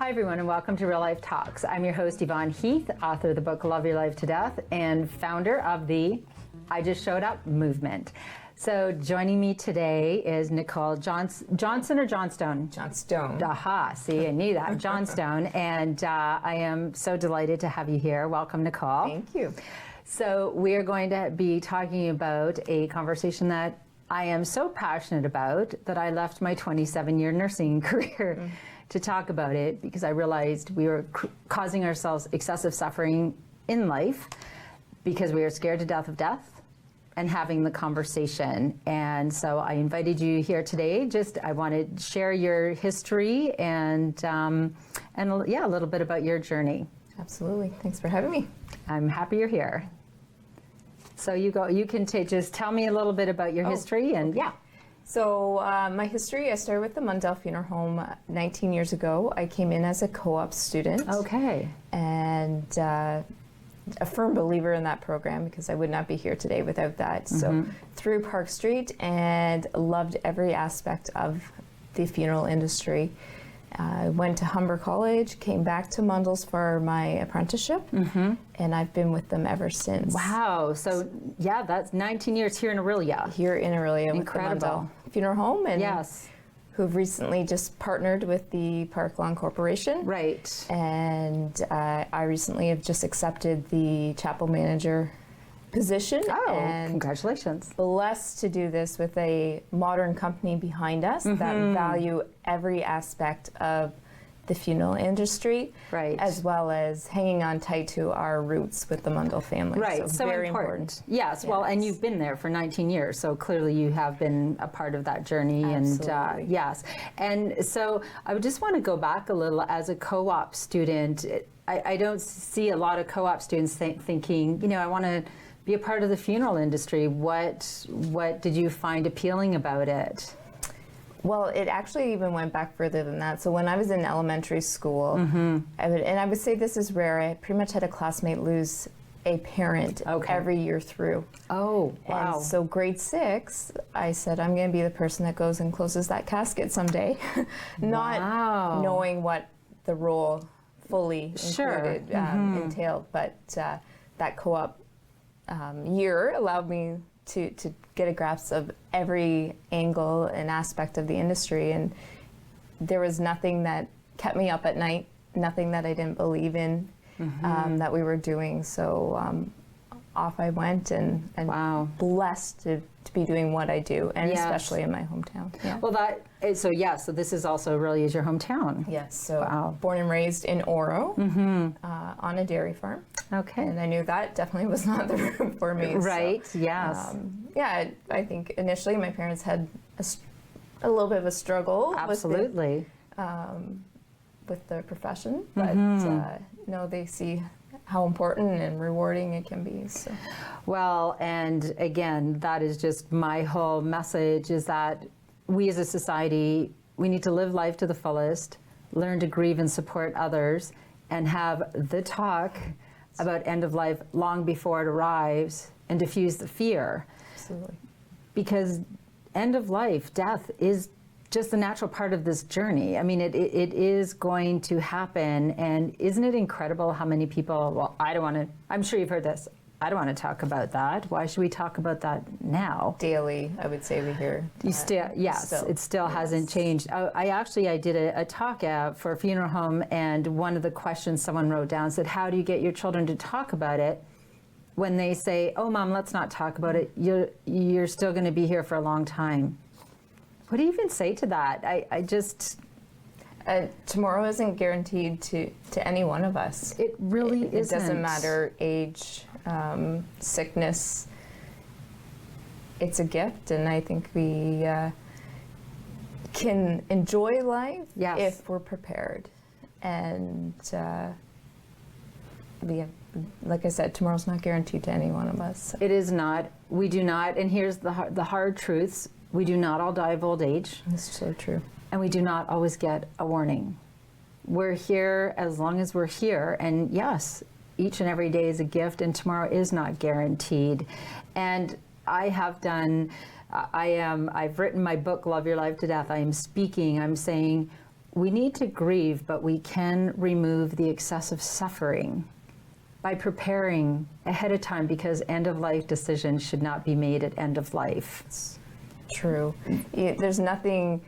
Hi everyone and welcome to Real Life Talks. I'm your host Yvonne Heath, author of the book Love Your Life to Death and founder of the I Just Showed Up movement. So joining me today is Nicole Johnson or Johnstone? Johnstone. Aha, see, I knew that. Johnstone. And I am so delighted to have you here. Welcome, Nicole. Thank you. So we are going to be talking about a conversation that I am so passionate about that I left my 27-year nursing career to talk about it because I realized we were causing ourselves excessive suffering in life because we are scared to death of death and having the conversation. And so I invited you here today. I want to share your history and a little bit about your journey. Absolutely. Thanks for having me. I'm happy you're here. So you can just tell me a little bit about your history and okay. So my history, I started with the Mundell Funeral Home 19 years ago. I came in as a co-op student. Okay. And a firm believer in that program because I would not be here today without that. So through Park Street and loved every aspect of the funeral industry. I went to Humber College, came back to Mundell's for my apprenticeship, and I've been with them ever since. Wow. So, yeah, that's 19 years here in Orillia. Here in Orillia with the Incredible. Mundell Funeral Home, and Yes. who've recently just partnered with the Park Lawn Corporation. Right. And I recently have just accepted the chapel manager position. Oh, and congratulations. blessed to do this with a modern company behind us that value every aspect of the funeral industry, Right. as well as hanging on tight to our roots with the Mundell family. Right, so very important. Yes, well, and you've been there for 19 years, so clearly you have been a part of that journey. Absolutely. And yes, and so I would just want to go back a little. As a co-op student, I don't see a lot of co-op students thinking, I want to be a part of the funeral industry. What did you find appealing about it? Well, it actually even went back further than that. So when I was in elementary school, I would say this is rare, I pretty much had a classmate lose a parent every year through. Oh, wow. And so grade 6, I said, I'm going to be the person that goes and closes that casket someday. Not knowing what the role fully included, entailed, but that co-op year allowed me to get a grasp of every angle and aspect of the industry, and there was nothing that kept me up at night, nothing that I didn't believe in that we were doing. So off I went, and blessed to be doing what I do, and especially in my hometown. Yeah. Well, so this is also really is your hometown. Yes, so born and raised in Oro on a dairy farm. Okay. And I knew that definitely was not the route for me. Right, so, yes. I think initially my parents had a little bit of a struggle Absolutely. with the profession, but no, they see how important and rewarding it can be. So. Well, and again, that is just my whole message, is that we as a society, we need to live life to the fullest, learn to grieve and support others, and have the talk about end of life long before it arrives and diffuse the fear. Absolutely. Because end of life, death, is just a natural part of this journey. I mean, it is going to happen. And isn't it incredible how many people, well, I'm sure you've heard this, I don't want to talk about that. Why should we talk about that now? Daily, I would say we hear. It still hasn't changed. I did a talk for a funeral home, and one of the questions someone wrote down said, how do you get your children to talk about it when they say, oh, Mom, let's not talk about it. You're still going to be here for a long time. What do you even say to that? I just... tomorrow isn't guaranteed to any one of us. It really isn't. It doesn't matter age, sickness. It's a gift, and I think we can enjoy life if we're prepared. And like I said, tomorrow's not guaranteed to any one of us. It is not. We do not. And here's the hard truths. We do not all die of old age. That's so true. And we do not always get a warning. We're here as long as we're here. And yes, each and every day is a gift, and tomorrow is not guaranteed. And I have done, I've written my book, Love Your Life to Death. I am speaking, I'm saying, we need to grieve, but we can remove the excessive suffering by preparing ahead of time, because end-of-life decisions should not be made at end of life. True. There's nothing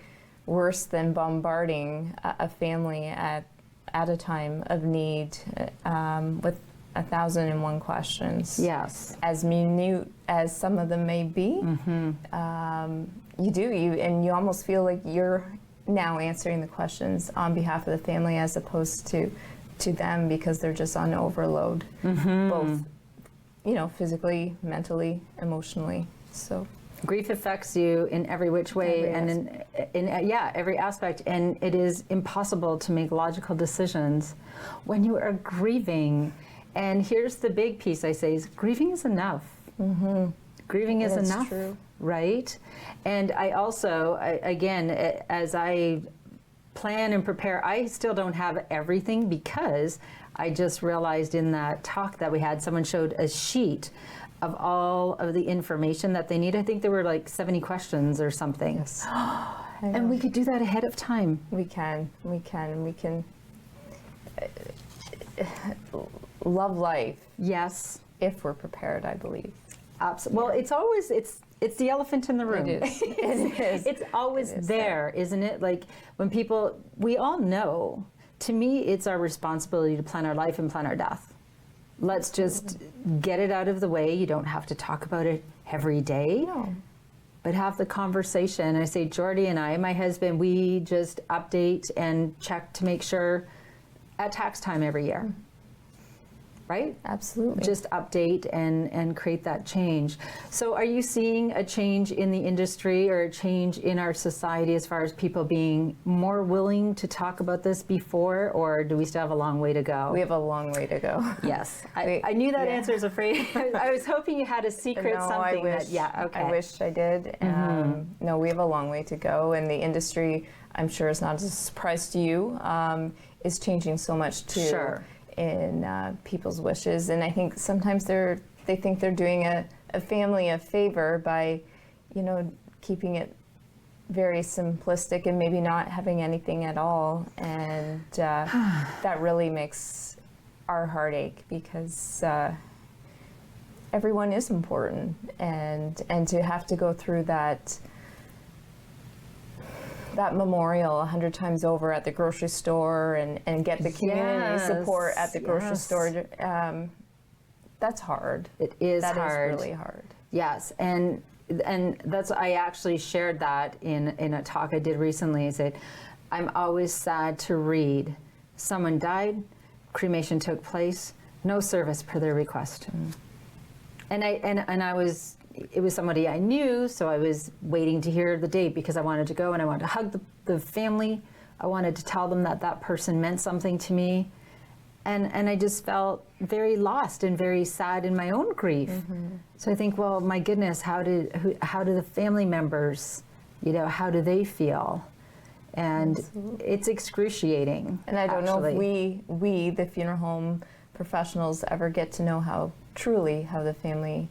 worse than bombarding a family at a time of need with 1,001 questions. Yes. As minute as some of them may be, you almost feel like you're now answering the questions on behalf of the family as opposed to them, because they're just on overload, both, physically, mentally, emotionally. So grief affects you in every which way, in every aspect, and it is impossible to make logical decisions when you are grieving. And here's the big piece I say is grieving is enough. Grieving is enough, true. Right? And I also, again, as I plan and prepare, I still don't have everything, because I just realized in that talk that we had, someone showed a sheet of all of the information that they need. I think there were like 70 questions or something. Yes. And we could do that ahead of time. We can love life. Yes. If we're prepared, I believe. Absolutely. Well, it's the elephant in the room. It is. It is. It's always there, isn't it? Like when we all know, to me, it's our responsibility to plan our life and plan our death. Let's just get it out of the way. You don't have to talk about it every day. No. But have the conversation. I say, Jordy and I, my husband, we just update and check to make sure at tax time every year. Right? Absolutely. Just update and create that change. So are you seeing a change in the industry or a change in our society as far as people being more willing to talk about this before, or do we still have a long way to go? We have a long way to go. Yes. I knew that answer is afraid. I was hoping you had a secret something. I wish I did. No, we have a long way to go, and the industry, I'm sure it's not a surprise to you, is changing so much too. Sure. In people's wishes, and I think sometimes they think they're doing a family a favor by, keeping it very simplistic and maybe not having anything at all, and that really makes our heart ache, because everyone is important, and to have to go through that memorial 100 times over at the grocery store and get the community support at the grocery store, that's hard. It is hard. That is really hard. Yes, and that's, I actually shared that in a talk I did recently. I said, I'm always sad to read, someone died, cremation took place, no service per their request. And it was somebody I knew, so I was waiting to hear the date because I wanted to go, and I wanted to hug the family. I wanted to tell them that person meant something to me. And I just felt very lost and very sad in my own grief. So I think, well, my goodness, how do the family members, how do they feel? And it's excruciating. And I don't know if we, the funeral home professionals, ever get to know how the family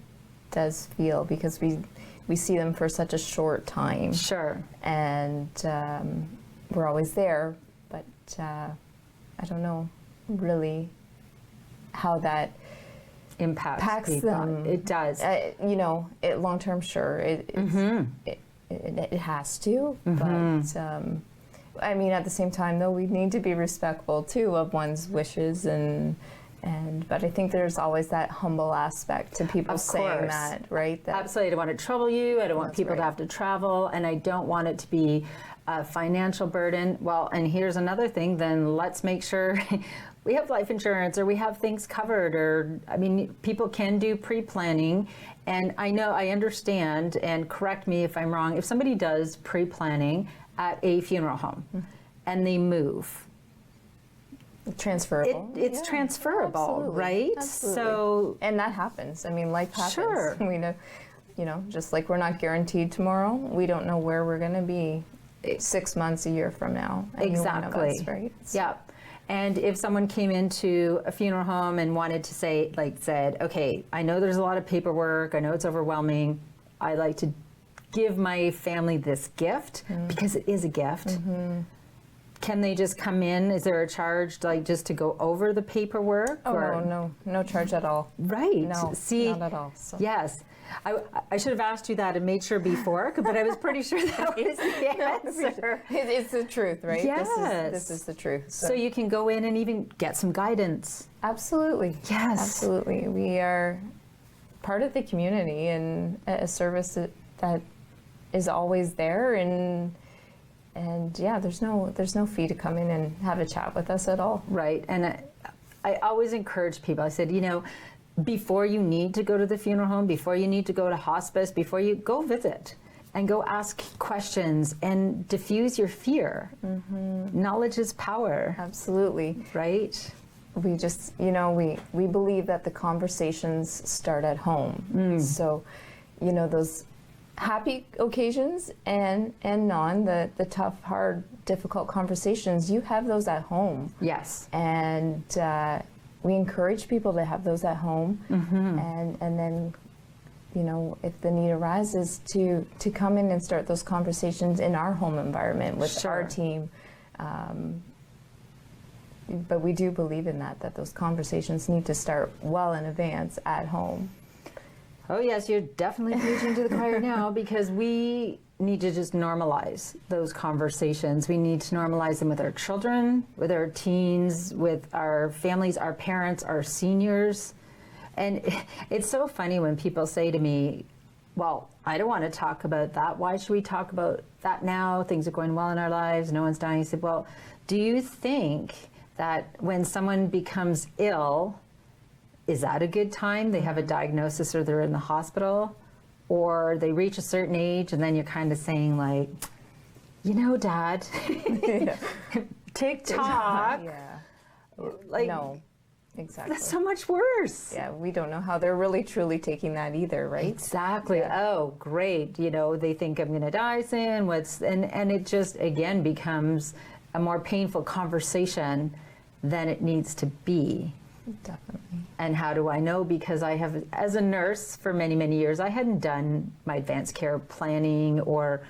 does feel, because we see them for such a short time. Sure. And we're always there, but I don't know really how that impacts people. Them. It does. It long term, sure. It has to, but I mean, at the same time, though, we need to be respectful too of one's wishes but I think there's always that humble aspect to people saying that, right? Absolutely. I don't want to trouble you. I don't want people to have to travel, and I don't want it to be a financial burden. Well, and here's another thing, then let's make sure we have life insurance, or we have things covered, or, I mean, people can do pre-planning. And I understand, and correct me if I'm wrong, if somebody does pre-planning at a funeral home and they move, transferable. It's transferable, absolutely. Right? Absolutely. So, and that happens. I mean, life happens. Sure. We know, just like we're not guaranteed tomorrow, we don't know where we're going to be 6 months, a year from now. Exactly. Us, right? So. Yeah. And if someone came into a funeral home and wanted to said, okay, I know there's a lot of paperwork, I know it's overwhelming, I like to give my family this gift because it is a gift. can they just come in? Is there a charge, like, just to go over the paperwork? Oh, no charge at all. Right. No, See, not at all. So. Yes. I should have asked you that and made sure before, but I was pretty sure that was the answer. It's the truth, right? Yes. This is the truth. So you can go in and even get some guidance. Absolutely. Yes. Absolutely. We are part of the community and a service that is always there, and yeah, there's no fee to come in and have a chat with us at all. Right. And I always encourage people. I said, before you need to go to the funeral home, before you need to go to hospice, before you go visit and go ask questions and diffuse your fear. Mm-hmm. Knowledge is power. Absolutely. Right? We just, we believe that the conversations start at home. So, those happy occasions and non, the tough, hard, difficult conversations, you have those at home. Yes. And we encourage people to have those at home, and then, if the need arises, to come in and start those conversations in our home environment with our team. But we do believe in that those conversations need to start well in advance at home. Oh yes, you're definitely preaching to the choir now, because we need to just normalize those conversations. We need to normalize them with our children, with our teens, with our families, our parents, our seniors. And it's so funny when people say to me, well, I don't want to talk about that. Why should we talk about that now? Things are going well in our lives. No one's dying. I said, well, do you think that when someone becomes ill, is that a good time? They have a diagnosis or they're in the hospital, or they reach a certain age and then you're kind of saying like, Dad, TikTok. Yeah. Like, no, exactly. That's so much worse. Yeah, we don't know how they're really truly taking that either, right? Exactly. Yeah. Oh, great. They think I'm going to die soon. And it just, again, becomes a more painful conversation than it needs to be. Definitely. And how do I know? Because I have, as a nurse for many, many years, I hadn't done my advanced care planning or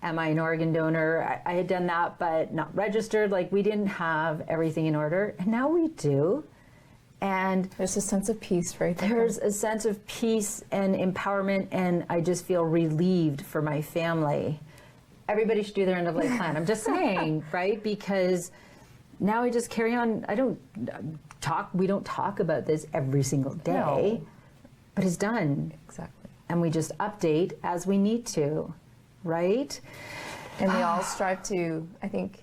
am I an organ donor? I had done that, but not registered. Like, we didn't have everything in order. And now we do. And there's a sense of peace right there. There's a sense of peace and empowerment, and I just feel relieved for my family. Everybody should do their end of life plan. I'm just saying, right? Because now we just carry on. We don't talk about this every single day, no. But it's done. Exactly. And we just update as we need to, right? And we all strive to, I think,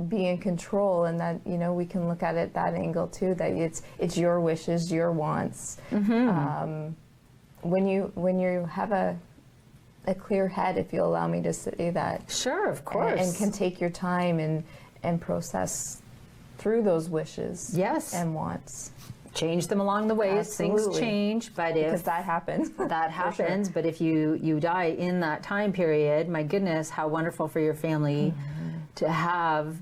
be in control, and that, we can look at it that angle too, that it's your wishes, your wants. Mm-hmm. When you have a clear head, if you'll allow me to say that. Sure, of course. And can take your time and process through those wishes, yes, and wants. Change them along the way. Absolutely. Things change, but because that happens. That happens, sure. But if you die in that time period, my goodness, how wonderful for your family to have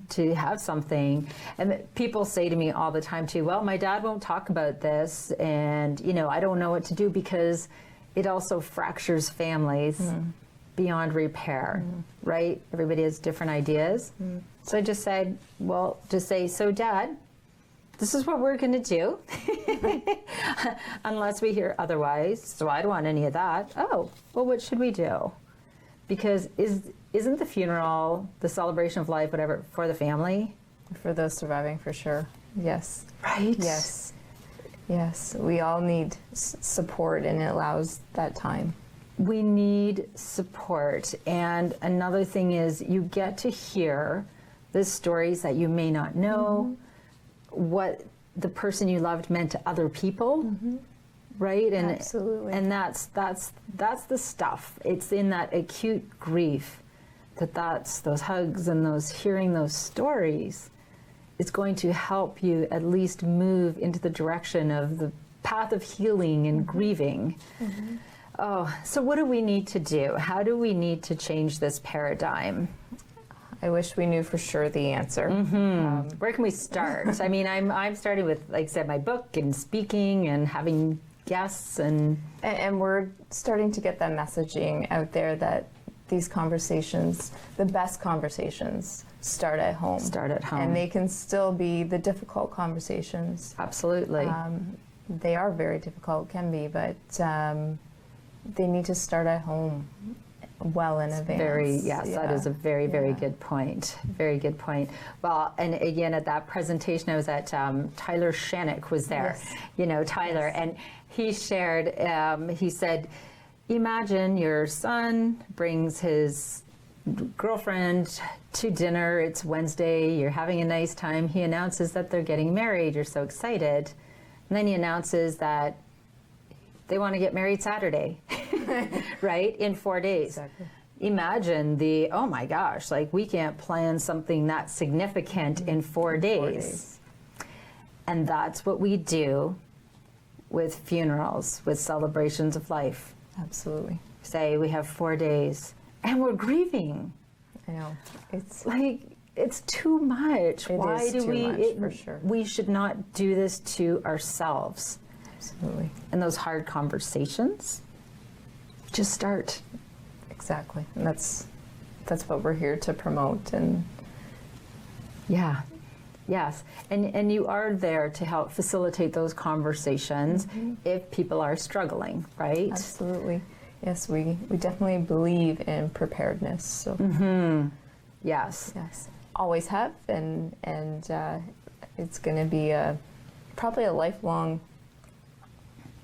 something. And people say to me all the time too, well, my dad won't talk about this, and I don't know what to do, because it also fractures families beyond repair, right? Everybody has different ideas. So I just said, so Dad, this is what we're going to do, unless we hear otherwise. So I don't want any of that. Oh, well, what should we do? Because isn't the funeral, the celebration of life, whatever, for the family? For those surviving, for sure. Yes. Right? Yes. Yes. We all need support, and it allows that time. We need support. And another thing is, you get to hear the stories that you may not know, what the person you loved meant to other people, right? And absolutely. And that's the stuff. It's in that acute grief that's those hugs and those hearing those stories. It's going to help you at least move into the direction of the path of healing and grieving. Oh, so what do we need to do? How do we need to change this paradigm? I wish we knew for sure the answer. Where can we start? I mean, I'm starting with, like I said, my book and speaking and having guests, and we're starting to get that messaging out there that these conversations, the best conversations, start at home. Start at home. And they can still be the difficult conversations. Absolutely. They are very difficult, can be, but they need to start at home well in advance. That is a very, very good point. Very good point. Well, and again, at that presentation, I was at, Tyler Shannock was there, Yes. you know, Tyler, Yes. and he shared, he said, imagine your son brings his girlfriend to dinner, it's Wednesday, you're having a nice time, he announces that they're getting married, you're so excited, and then he announces that they want to get married Saturday, right, in 4 days. Exactly. Imagine the, oh my gosh, like we can't plan something that significant in 4 days. And that's what we do with funerals, with celebrations of life. Absolutely. Say we have 4 days and we're grieving. I know. It's Like, it's too much. It Why is do too we? much, for sure. We should not do this to ourselves. absolutely. And those hard conversations, just start. Exactly. And that's what we're here to promote. And Yeah. Yes. And you are there to help facilitate those conversations if people are struggling, right? absolutely. Yes, we definitely believe in preparedness. So Yes. yes, always have, and it's going to be probably a lifelong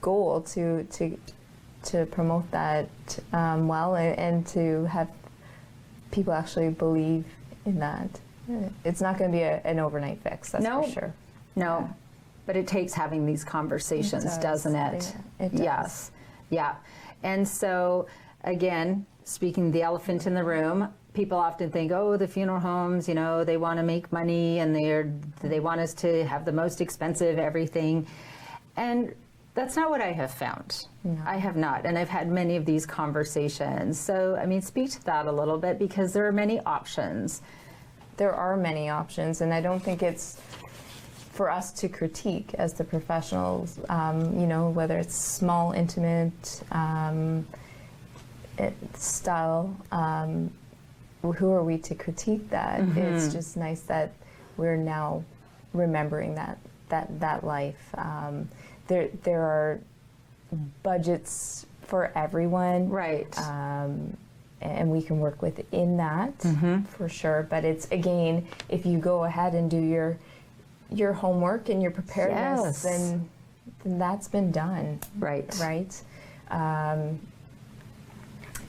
goal to promote that well, and to have people actually believe in that. It's not going to be an overnight fix, that's No. for sure. No. Yeah. But it takes having these conversations, It does. doesn't it? Yeah, it does. Yes. Yeah. And so, again, speaking of the elephant in the room, people often think, oh, the funeral homes, you know, they want to make money and they want us to have the most expensive everything. And that's not what I have found. No. I have not. And I've had many of these conversations. So, I mean, speak to that a little bit, because there are many options. There are many options, and I don't think it's for us to critique as the professionals, you know, whether it's small, intimate style. Who are we to critique that? It's just nice that we're now remembering that life. There are budgets for everyone, Right. and we can work within that for sure. But it's, again, if you go ahead and do your homework and your preparedness, Yes. then that's been done. Right. Right.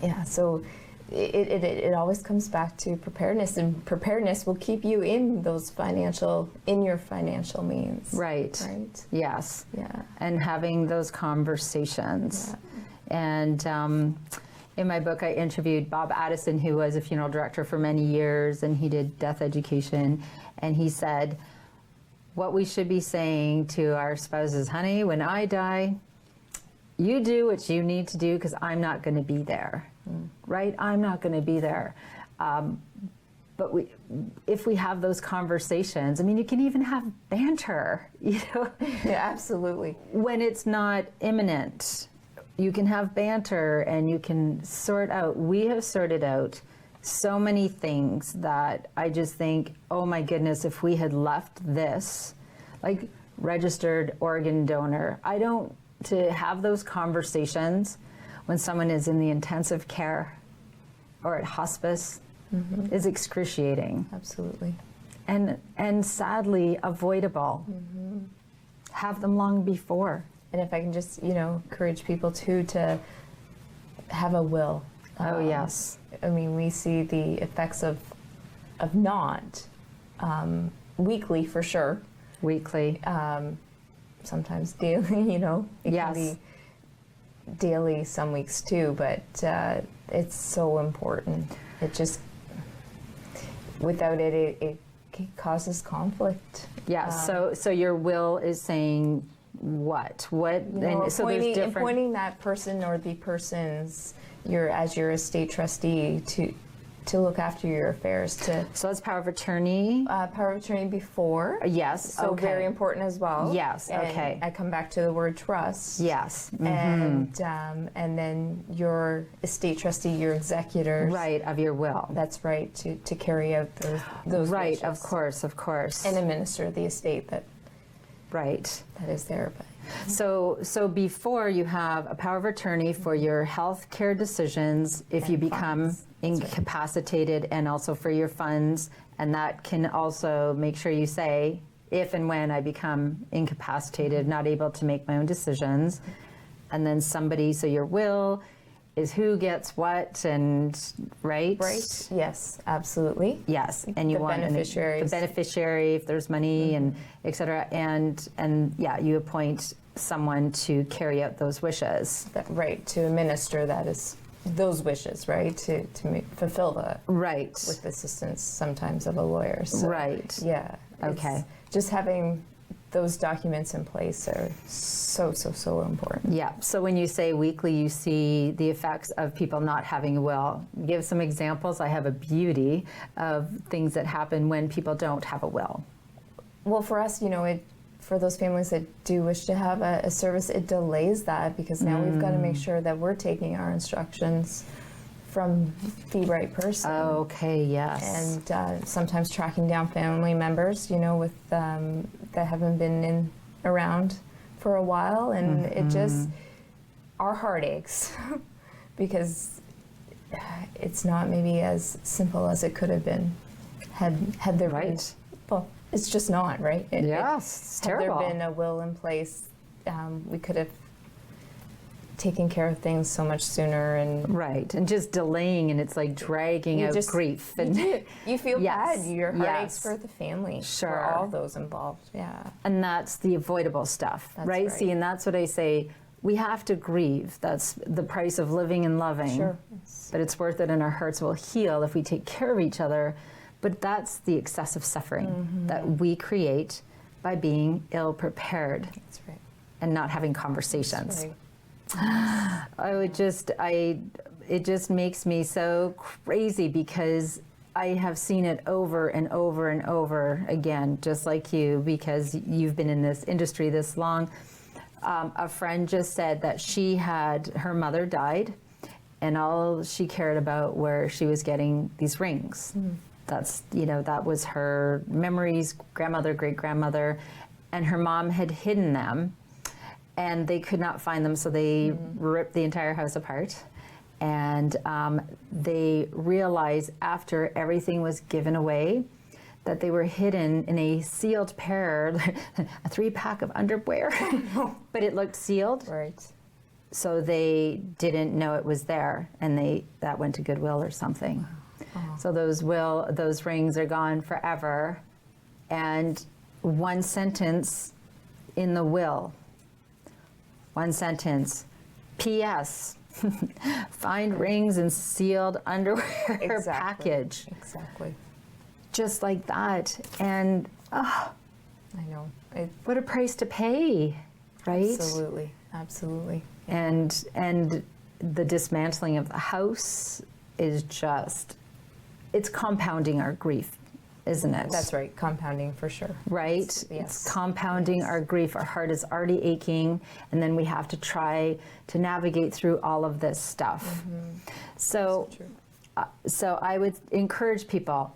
Yeah. So it always comes back to preparedness, and preparedness will keep you in your financial means. Right. Right. Yes. Yeah. And having those conversations. And in my book, I interviewed Bob Addison, who was a funeral director for many years, and he did death education. And he said, what we should be saying to our spouses, honey, when I die, you do what you need to do, because I'm not going to be there, right? I'm not going to be there. But if we have those conversations, I mean, you can even have banter, you know? Yeah, absolutely. When it's not imminent, you can have banter and you can sort out. We have sorted out so many things that I just think, oh my goodness, if we had left this, like registered organ donor, to have those conversations when someone is in the intensive care or at hospice is excruciating. Absolutely. And sadly avoidable. Have them long before. And if I can just, encourage people too to have a will. Oh, yes. I mean, we see the effects of not weekly for sure. Weekly. Sometimes daily, it Yes. can be daily some weeks too, but it's so important. It just, without it, it causes conflict. Yes. So your will is saying what? And so there's different. Appointing that person or the persons as your estate trustee to look after your affairs. So that's power of attorney? Power of attorney before. Yes, So okay. very important as well. Yes, And okay. I come back to the word trust. Yes. And then your estate trustee, your executors. Right, of your will. That's right, to carry out those Right, wishes. of course. And administer the estate that is there. But So before you have a power of attorney for your health care decisions, if you become funds. incapacitated, and also for your funds, and that can also make sure you say, if and when I become incapacitated, not able to make my own decisions, and then somebody, so your will is who gets what, and right? Right, yes, absolutely. Yes, and you The want beneficiaries. the beneficiary, if there's money, and et cetera, and yeah, you appoint someone to carry out those wishes. Right, to administer those wishes, right, to fulfill Right. with the assistance sometimes of a lawyer. So, Right. Yeah. Okay. Just having those documents in place are so important. Yeah. So when you say weekly, you see the effects of people not having a will. Give some examples. I have a beauty of things that happen when people don't have a will. Well, for us, for those families that do wish to have a service, it delays that because now we've got to make sure that we're taking our instructions from the right person. Okay. Yes. And sometimes tracking down family members, with that haven't been around for a while, and it just our heart aches because it's not maybe as simple as it could have been had there been. Well, it's just not, right? It's terrible. Had there been a will in place, we could have taken care of things so much sooner. And Right, and just delaying, and it's like dragging out grief. And you feel Yes, bad. Your heart aches yes. for the family, Sure. for all those involved. Yeah. And that's the avoidable stuff, That's right? right. See, and that's what I say, we have to grieve. That's the price of living and loving. Sure. But it's worth it, and our hearts will heal if we take care of each other. But that's the excessive suffering that we create by being ill-prepared That's right. and not having conversations. That's right. It just makes me so crazy because I have seen it over and over and over again, just like you, because you've been in this industry this long. A friend just said that her mother died, and all she cared about were she was getting these rings. That was her memories, grandmother, great-grandmother, and her mom had hidden them. And they could not find them, so they ripped the entire house apart. And they realized after everything was given away that they were hidden in a sealed pair, a 3-pack of underwear, but it looked sealed. Right. So they didn't know it was there, and that went to Goodwill or something. So those rings are gone forever. And one sentence in the will. One sentence, P.S. Find rings in sealed underwear package. Exactly. Just like that. And I know. what a price to pay, right? Absolutely. Absolutely. And the dismantling of the house is it's compounding our grief, isn't it? That's right. Compounding for sure. Right? Yes. It's compounding our grief. Our heart is already aching, and then we have to try to navigate through all of this stuff. So I would encourage people,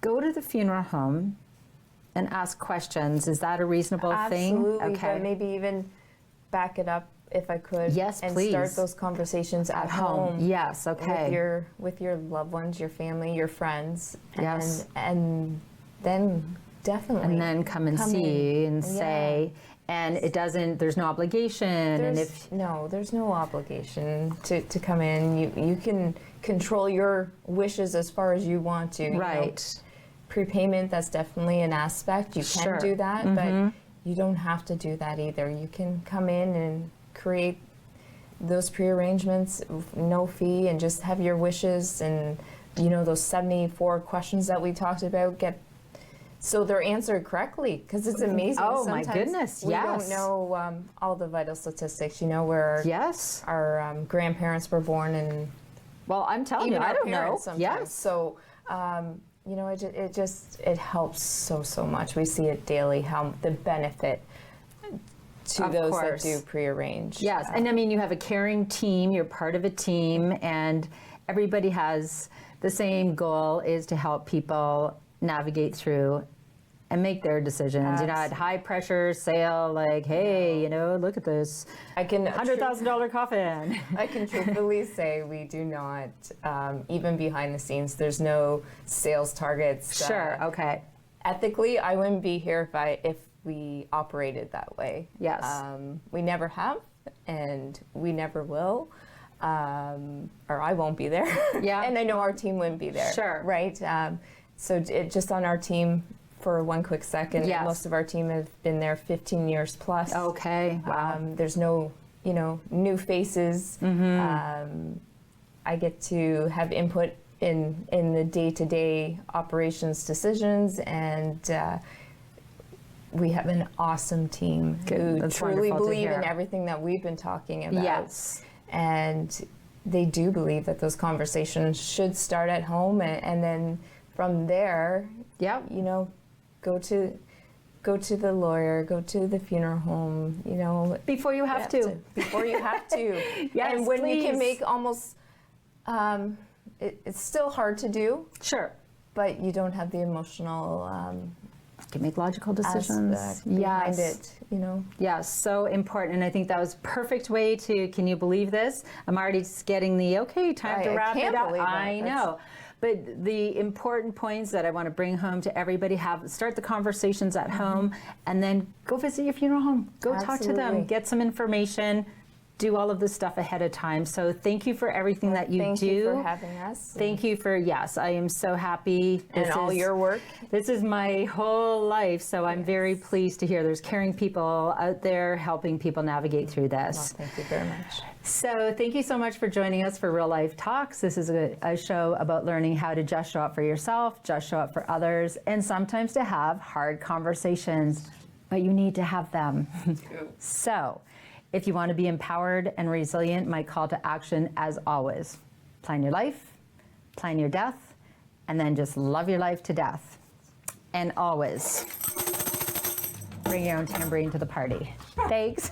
go to the funeral home and ask questions. Is that a reasonable thing? Absolutely. But maybe even back it up if I could. Yes, and please. start those conversations at home. Yes, okay. With your loved ones, your family, your friends. Yes. And then definitely. And then come see and say, and there's no obligation. There's no obligation to come in. You can control your wishes as far as you want to. Right. Prepayment, that's definitely an aspect. You can do that, but you don't have to do that either. You can come in and create those pre-arrangements with no fee and just have your wishes and those 74 questions that we talked about so they're answered correctly, because it's amazing. Oh, sometimes my goodness, we yes. don't know all the vital statistics, where our grandparents were born in Well, I'm telling even you, I our don't know. parents sometimes. Yes. So, you know, it helps so much. We see it daily, how the benefit to Of those course. that do prearrange. Yes, and I mean, you have a caring team, you're part of a team, and everybody has the same goal, is to help people navigate through and make their decisions. You know, at high pressure sale, like, hey, you know, look at this I can $100,000 coffin. I can truthfully say we do not, even behind the scenes, there's no sales targets. Sure, okay. Ethically, I wouldn't be here if we operated that way. Yes. We never have, and we never will. Or I won't be there. Yeah. And I know our team wouldn't be there. Sure. Right? So just on our team, for one quick second, Yes. most of our team have been there 15 years plus. Okay, wow. There's no, you know, new faces. I get to have input in the day-to-day operations decisions, and we have an awesome team who That's truly wonderful to believe in hear. everything that we've been talking about. Yes. And they do believe that those conversations should start at home, and then from there, Yep. you know, go to the lawyer, go to the funeral home, you know. Before you have to. Before you have to. Yes, and when you can please. make almost, it's still hard to do, Sure. but you don't have the emotional You can make logical decisions. aspect behind Yes. it, you know. Yes, so important. And I think that was a perfect way to, can you believe this? I'm already just getting the, okay, time to I wrap can't it up. believe that. I know. But the important points that I want to bring home to everybody, start the conversations at home, and then go visit your funeral home. Go talk to them, Absolutely. get some information, do all of this stuff ahead of time. So thank you for everything that you Thank do. you for having us. Thank you for, yes, I am so happy. and all your work. This is my whole life, so I'm very pleased to hear there's caring people out there helping people navigate through this. Well, thank you very much. So thank you so much for joining us for Real Life Talks. This is a show about learning how to just show up for yourself, just show up for others, and sometimes to have hard conversations, but you need to have them. So if you want to be empowered and resilient, my call to action, as always, plan your life, plan your death, and then just love your life to death. And always bring your own tambourine to the party. Thanks.